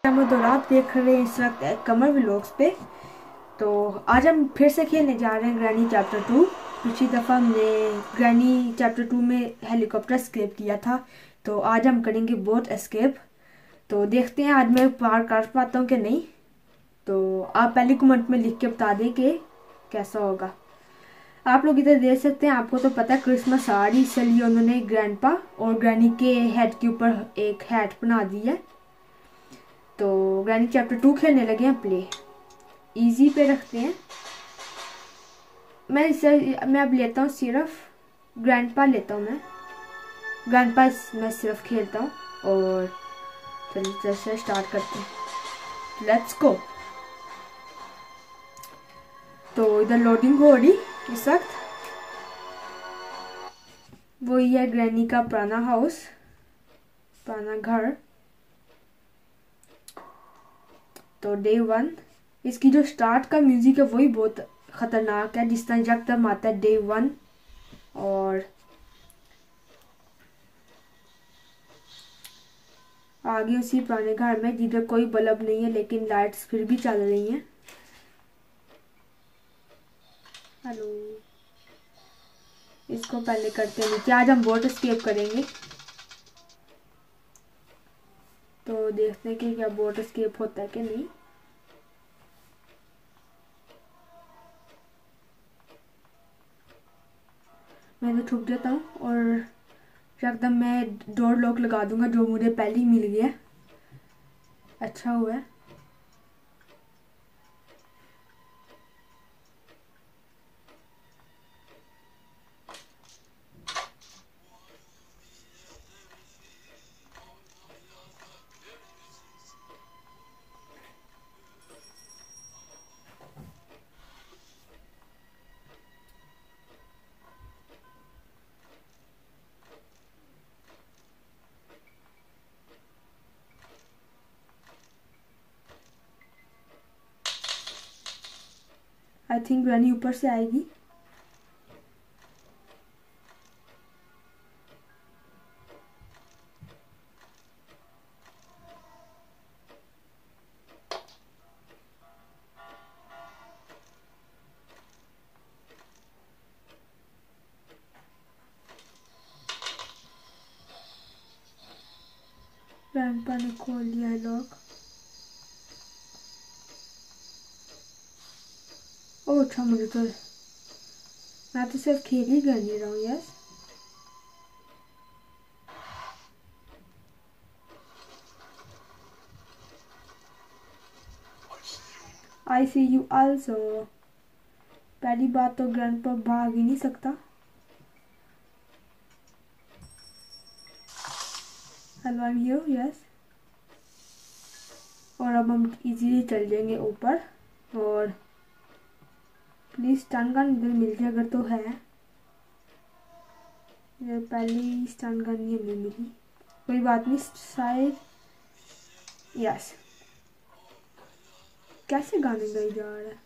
और आप देख रहे हैं इस वक्त कमर व्लॉग्स पे। तो आज हम फिर से खेलने जा रहे हैं ग्रैनी चैप्टर 2। पिछली दफ़ा हमने ग्रैनी चैप्टर 2 में हेलीकॉप्टर एस्केप किया था, तो आज हम करेंगे बोट एस्केप। तो देखते हैं आज मैं पार कर पाता हूँ कि नहीं। तो आप पहले कमेंट में लिख के बता दें कि कैसा होगा। आप लोग इधर देख सकते हैं, आपको तो पता है क्रिसमस आ रही, इसलिए उन्होंने ग्रैंडपा और ग्रैनी के हेड के ऊपर एक हैट बना दी है। तो ग्रैनी चैप्टर 2 खेलने लगे हैं प्ले। इजी पे रखते हैं। मैं अब लेता हूँ सिर्फ ग्रैंडपा लेता हूँ। मैं ग्रैंडपा मैं सिर्फ खेलता हूँ और चलिए से स्टार्ट करते हैं। Let's go. तो इधर लोडिंग हो रही इस वक्त। वही है ग्रैनी का पुराना हाउस, पुराना घर। तो डे 1 इसकी जो स्टार्ट का म्यूजिक है वही बहुत खतरनाक है, जिस तरह जब आता है डे 1। और आगे उसी पुराने घर में जिधर कोई बल्ब नहीं है लेकिन लाइट्स फिर भी चल रही हैं। हेलो, इसको पहले करते हैं नीचे। आज हम बोट एस्केप करेंगे, तो देखते हैं कि क्या बोट एस्केप होता है कि नहीं। मैं तो छुप जाता हूँ और एकदम मैं डोर लॉक लगा दूंगा, जो मुझे पहले ही मिल गया। अच्छा हुआ है। आई थिंक ग्रैनी ऊपर से आएगी। ग्रैंडपा ने खोल लिया है लॉक। ओह अच्छा, मुझे तो मैं तो सिर्फ खेल ही कर नहीं रहा हूँ। Yes, I see you also. पहली बात तो ग्रैंडपा भाग ही नहीं सकता। Hello, I am here. Yes, और अब हम इजीली चल जाएंगे ऊपर। और प्लीज स्टन गन इधर मिल जाए अगर तो है। इधर पहली स्टन गन नहीं हमें मिली, कोई बात नहीं। शायद यस। कैसे गाने गाई जा रहा है।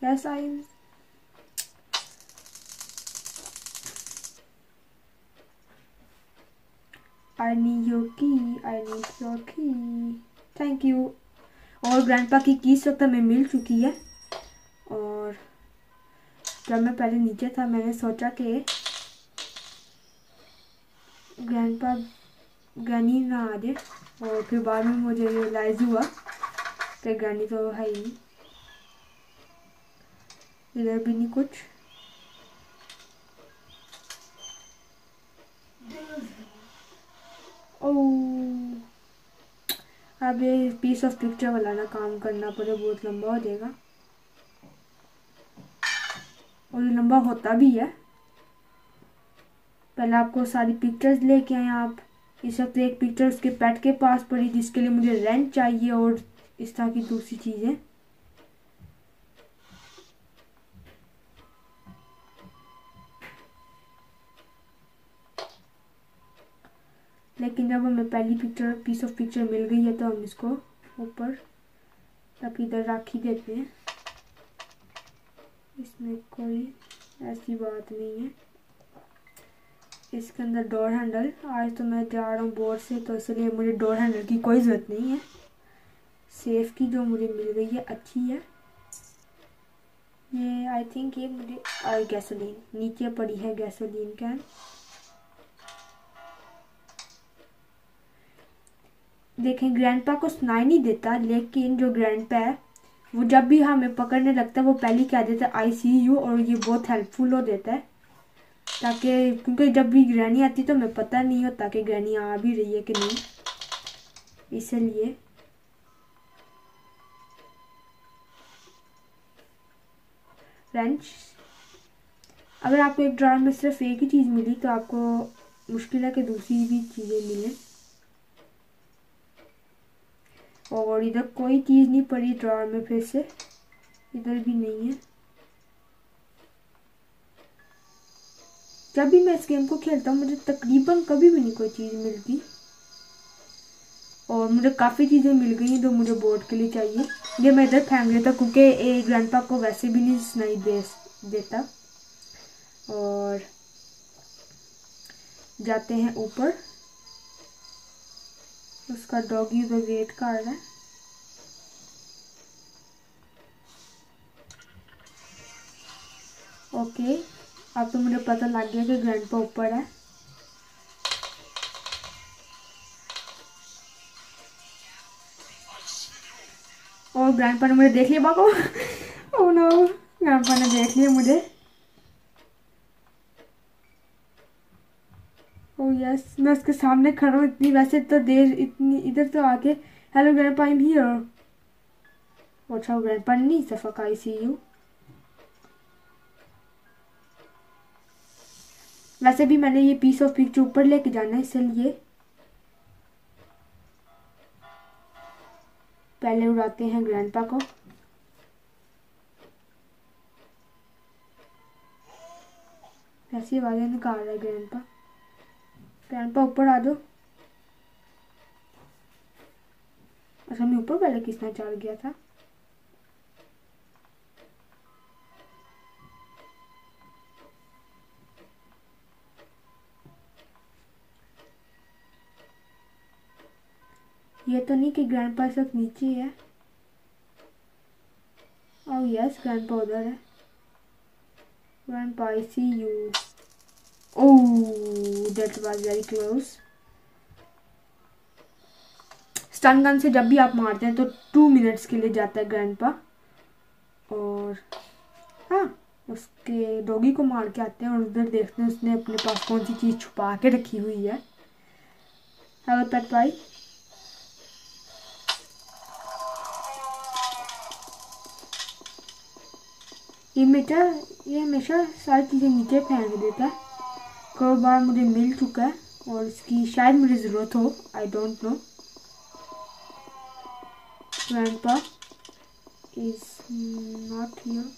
यस आई नीड योर की, आई नीड योर की। Thank you. और ग्रैंडपा की कीज तक हमें मिल चुकी है। और जब मैं पहले नीचे था मैंने सोचा कि ग्रैंडपा ग्रैनी ना आ जाए, और फिर बाद में मुझे रियलाइज हुआ कि ग्रैनी तो है ही नहीं। इधर भी नहीं कुछ। ओह, अब ये पीस ऑफ पिक्चर वाला ना काम करना पड़े, बहुत लंबा हो जाएगा। और ये लंबा होता भी है। पहले आपको सारी पिक्चर्स लेके आए आप। इस वक्त एक पिक्चर उसके पेट के पास पड़ी जिसके लिए मुझे रेंट चाहिए और इस तरह की दूसरी चीज़ें। लेकिन जब हमें पहली पिक्चर पीस ऑफ पिक्चर मिल गई है तो हम इसको ऊपर तक इधर रख ही देते हैं। इसमें कोई ऐसी बात नहीं है। इसके अंदर डोर हैंडल, आज तो मैं जा रहा हूँ बोर्ड से तो इसलिए मुझे डोर हैंडल की कोई ज़रूरत नहीं है। सेफ की जो मुझे मिल गई है अच्छी है। ये आई थिंक ये मुझे और गैसोलीन नीचे पड़ी है, गैसोलीन कैन। देखें ग्रैंडपा को सुनाई नहीं देता, लेकिन जो ग्रैंडपा है वो जब भी हमें पकड़ने लगता है वो पहले कह देता है आई सी यू, और ये बहुत हेल्पफुल हो देता है ताकि, क्योंकि जब भी ग्रैनी आती तो हमें पता नहीं होता कि ग्रैनी आ भी रही है कि नहीं, इसलिए। रेंच, अगर आपको एक ड्रॉर में सिर्फ एक ही चीज़ मिली तो आपको मुश्किल है कि दूसरी भी चीज़ें मिलें। और इधर कोई चीज़ नहीं पड़ी ड्रॉर में, फिर से इधर भी नहीं है। जब भी मैं इस गेम को खेलता हूँ मुझे तकरीबन कभी भी नहीं कोई चीज़ मिलती, और मुझे काफ़ी चीज़ें मिल गई जो मुझे बोर्ड के लिए चाहिए। ये मैं इधर फेंक देता क्योंकि ये ग्रैंडपा को वैसे भी नहीं सुनाई देता। और जाते हैं ऊपर, उसका डॉगी उधर वेट कर रहा है। ओके, अब तो मुझे पता लग गया कि ग्रैंडपा ऊपर है। और ग्रैंडपा ने मुझे देख लिया, भागो। ओह नो, ग्रैंडपा ने देख लिया मुझे। ओह यस, मैं उसके सामने खड़ा हूँ इतनी, वैसे तो देर इतनी इधर तो आके hello grandpa I am here. अच्छा ग्रैंडपा नहीं सफक आई सी यू। वैसे भी मैंने ये पीस ऑफ पिक्चर ऊपर लेके जाना है, इसलिए पहले उड़ाते हैं ग्रैंडपा को। ऐसी आवाज़ें निकाल रहा है ग्रैंडपा। ग्रैंडपा ऊपर आ जाओ। अच्छा मैं ऊपर पहले किसने चढ़ गया था। ये तो नहीं कि ग्रैंडपा सिर्फ नीचे है। ओह यस, ग्रैंडपा उधर है। Grandpa I see you. Oh that was very close. Stun gun से जब भी आप मारते हैं तो 2 मिनट्स के लिए जाता है ग्रैंडपा। और हाँ, उसके डॉगी को मार के आते हैं और उधर देखते हैं उसने अपने पास कौन सी चीज़ छुपा के रखी हुई है। हेलो पेट भाई। ये हमेशा सारी चीज़ें नीचे फेंक देता है। कई बार मुझे मिल चुका है और इसकी शायद मुझे ज़रूरत हो, I don't know. Grandpa is not here.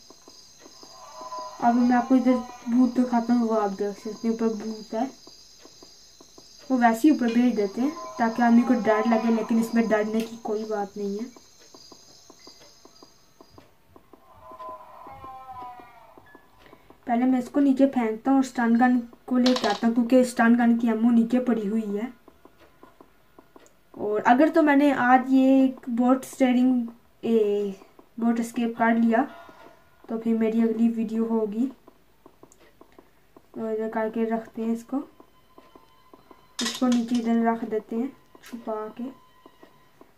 अब मैं आपको इधर भूत दिखाता हूँ, वो आप देख सकते हैं ऊपर भूत है। वो वैसे ही ऊपर भेज देते हैं ताकि आदमी को डर लगे, लेकिन इसमें डरने की कोई बात नहीं है। पहले मैं इसको नीचे फेंकता हूँ और स्टन गन को लेकर आता हूँ क्योंकि स्टन गन की एमो नीचे पड़ी हुई है। और अगर तो मैंने आज ये बोट स्टेयरिंग बोट एस्केप कर लिया तो फिर मेरी अगली वीडियो होगी। तो इधर करके रखते हैं इसको नीचे इधर रख देते हैं छुपा के।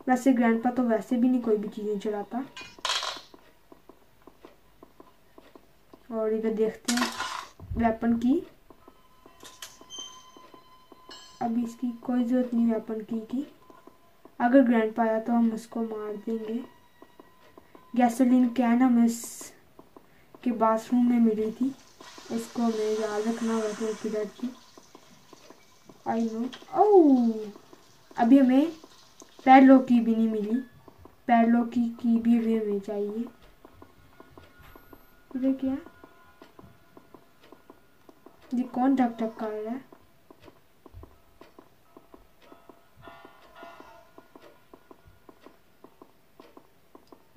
वैसे ग्रैंडपा तो वैसे भी नहीं कोई भी चीज़ें चलाता। और इधर देखते हैं वेपन की, अभी इसकी कोई ज़रूरत नहीं वेपन की। अगर ग्रैंडपा आया तो हम उसको मार देंगे। गैसोलीन कैन हमें इसके बाथरूम में मिली थी, इसको हमें याद रखना होगा कि किधर थी। I know. ओह अभी हमें पैडलॉक की भी नहीं मिली, पैडलॉक की भी हमें चाहिए। इधर क्या, ये कौन टक टक कर रहा है।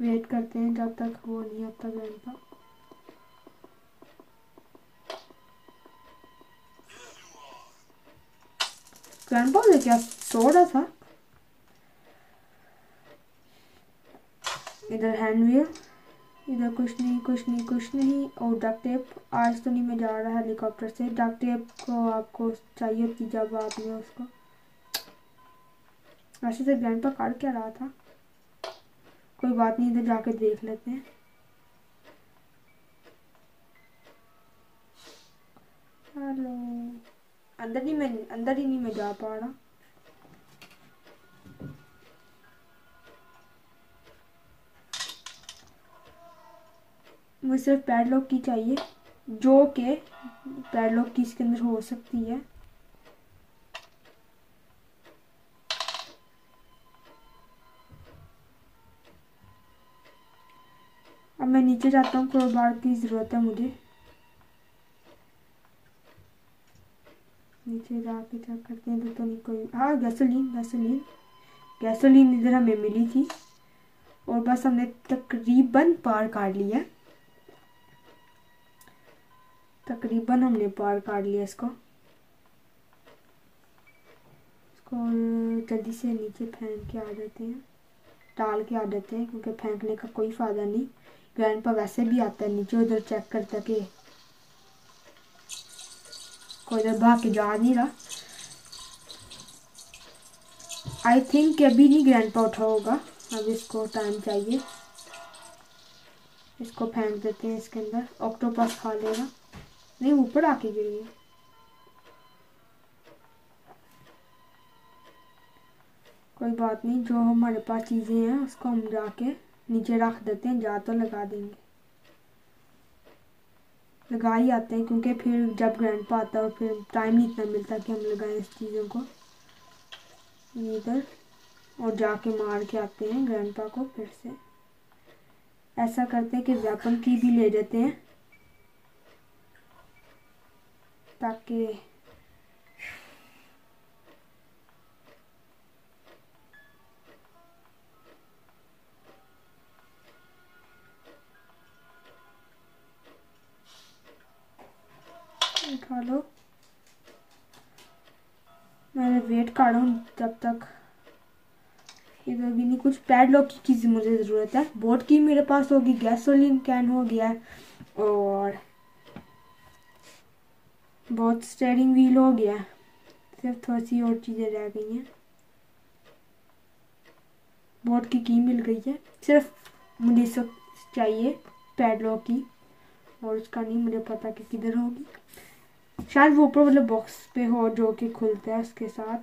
वेट करते हैं जब तक वो नहीं आता ग्रैंडपा। ग्रैंडपा से क्या सो रहा था। इधर हैंडव्हील, इधर कुछ नहीं कुछ नहीं कुछ नहीं। और डक टेप, आज तो नहीं मैं जा रहा हेलीकॉप्टर से। डक टेप को आपको चाहिए थी जब आपने उसको, वैसे तो ग्रैंडपा काट क्या रहा था, कोई बात नहीं, इधर जाके देख लेते हैं। हेलो, अंदर ही नहीं मैं जा पा रहा। मुझे सिर्फ पैडलॉक की चाहिए, जो के पैडलॉक की इसके अंदर हो सकती है। अब मैं नीचे जाता हूँ, क्रोबार की ज़रूरत है मुझे। नीचे जाके चेक करते हैं तो नहीं कोई। हाँ, गैसोलीन इधर हमें मिली थी और बस हमने तकरीबन पार काट लिया। तकरीबन हमने पार काट लिया इसको जल्दी से नीचे फेंक के आ जाते हैं, डाल के आ जाते हैं, क्योंकि फेंकने का कोई फ़ायदा नहीं। ग्रैंडपा वैसे भी आता है नीचे, उधर चेक करता कि कोई इधर भाग के जा नहीं रहा। आई थिंक अभी नहीं ग्रैंडपा उठा होगा, अब इसको टाइम चाहिए। इसको फेंक देते हैं इसके अंदर, ऑक्टोपस खा लेगा। नहीं, ऊपर आके गिर गया। कोई बात नहीं, जो हमारे पास चीज़ें हैं उसको हम जाके नीचे रख देते हैं, जा तो लगा देंगे, लगा ही आते हैं, क्योंकि फिर जब ग्रैंडपा आता है फिर टाइम नहीं इतना मिलता कि हम लगाएं इस चीज़ों को। इधर और जाके मार के आते हैं ग्रैंडपा को फिर से। ऐसा करते हैं कि वेपन की भी ले जाते हैं, ताकि खा लो। मैं वेट कर रहा हूँ तब तक। इधर भी नहीं कुछ। पैडलॉक की चीज़ मुझे ज़रूरत है। बोट की मेरे पास होगी, गैसोलीन कैन हो गया और बहुत स्टेयरिंग व्हील हो गया, सिर्फ थोड़ी सी और चीज़ें रह गई हैं। बोट की मिल गई है, सिर्फ मुझे सब चाहिए पैडलॉक की, और उसका नहीं मुझे पता कि किधर होगी। शायद वो ऊपर वाले बॉक्स पे हो जो कि खुलता है उसके साथ,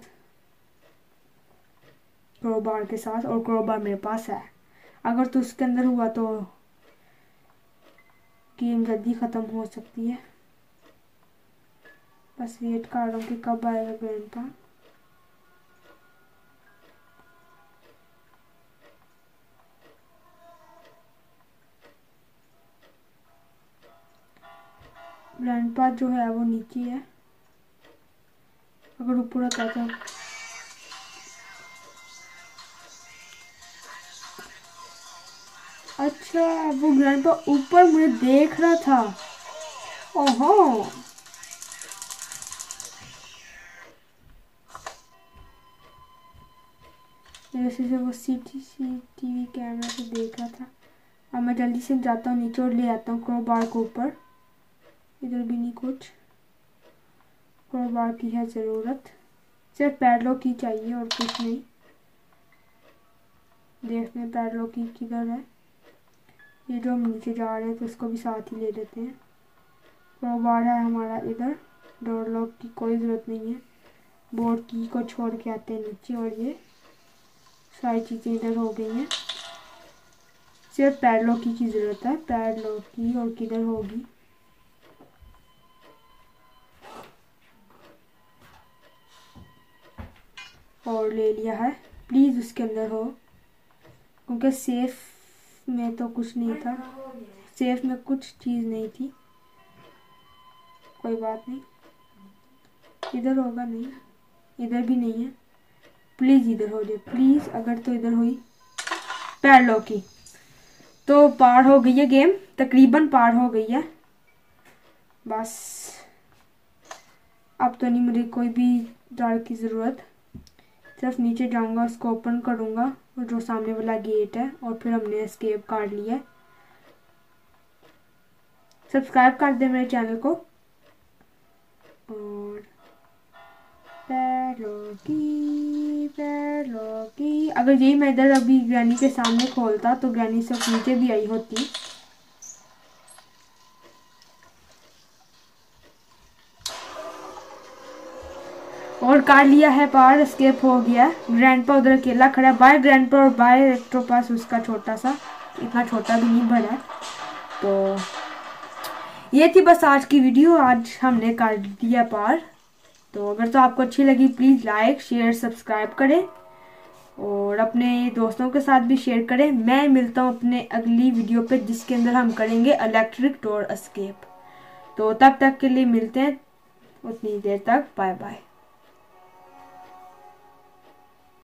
क्रोबार के साथ, और क्रोबार मेरे पास है। अगर तो उसके अंदर हुआ तो गेम जल्दी ख़त्म हो सकती है। बस वेट कर रहा हूँ कि कब आएगा ग्रैंडपा। ग्रैंडपा जो है वो नीचे है, अगर ऊपर होता तो अच्छा, वो ग्रैंडपा ऊपर मुझे देख रहा था। ओहो, जैसे से वो CCTV कैमरा से देख रहा था। अब मैं जल्दी से जाता हूँ नीचे और ले आता हूँ क्रोबार को ऊपर। इधर भी नहीं कुछ। क्रोबार की है ज़रूरत, सिर्फ पैडलॉक की चाहिए और कुछ नहीं। देखते हैं पैडलॉक की किधर है। ये जो हम नीचे जा रहे हैं तो इसको भी साथ ही ले लेते हैं। क्रोबार है हमारा इधर, डोर लॉक की कोई ज़रूरत नहीं है। बोर्ड की को छोड़ के आते हैं नीचे, और ये सारी चीज़ें इधर हो गई हैं। सिर्फ पैडलॉक की ज़रूरत है, पैडलॉक की, और किधर होगी। और ले लिया है, प्लीज़ उसके अंदर हो, क्योंकि सेफ में तो कुछ नहीं था, सेफ में कुछ चीज़ नहीं थी। कोई बात नहीं, इधर होगा नहीं, इधर भी नहीं है। प्लीज़ इधर हो जाए, प्लीज़। अगर तो इधर हुई पैडलॉक की तो पार हो गई है गेम, तकरीबन पार हो गई है। बस अब तो नहीं मुझे कोई भी दार की ज़रूरत, सिर्फ नीचे जाऊंगा, उसको ओपन करूंगा और जो सामने वाला गेट है, और फिर हमने एस्केप काट लिया है। सब्सक्राइब कर दे मेरे चैनल को। और पैरोकी अगर यही मैं इधर अभी ग्रैनी के सामने खोलता तो ग्रैनी सब नीचे भी आई होती। और कर लिया है पार, एस्केप हो गया। ग्रैंडपा उधर अकेला खड़ा है, बाय ग्रैंडपा और बाय इलेक्ट्रोपास उसका छोटा सा, इतना छोटा भी नहीं बड़ा है। तो ये थी बस आज की वीडियो, आज हमने कर दिया पार। तो अगर तो आपको अच्छी लगी प्लीज़ लाइक शेयर सब्सक्राइब करें और अपने दोस्तों के साथ भी शेयर करें। मैं मिलता हूँ अपने अगली वीडियो पे जिसके अंदर हम करेंगे इलेक्ट्रिक डोर एस्केप। तो तब तक के लिए मिलते हैं, उतनी देर तक बाय बाय।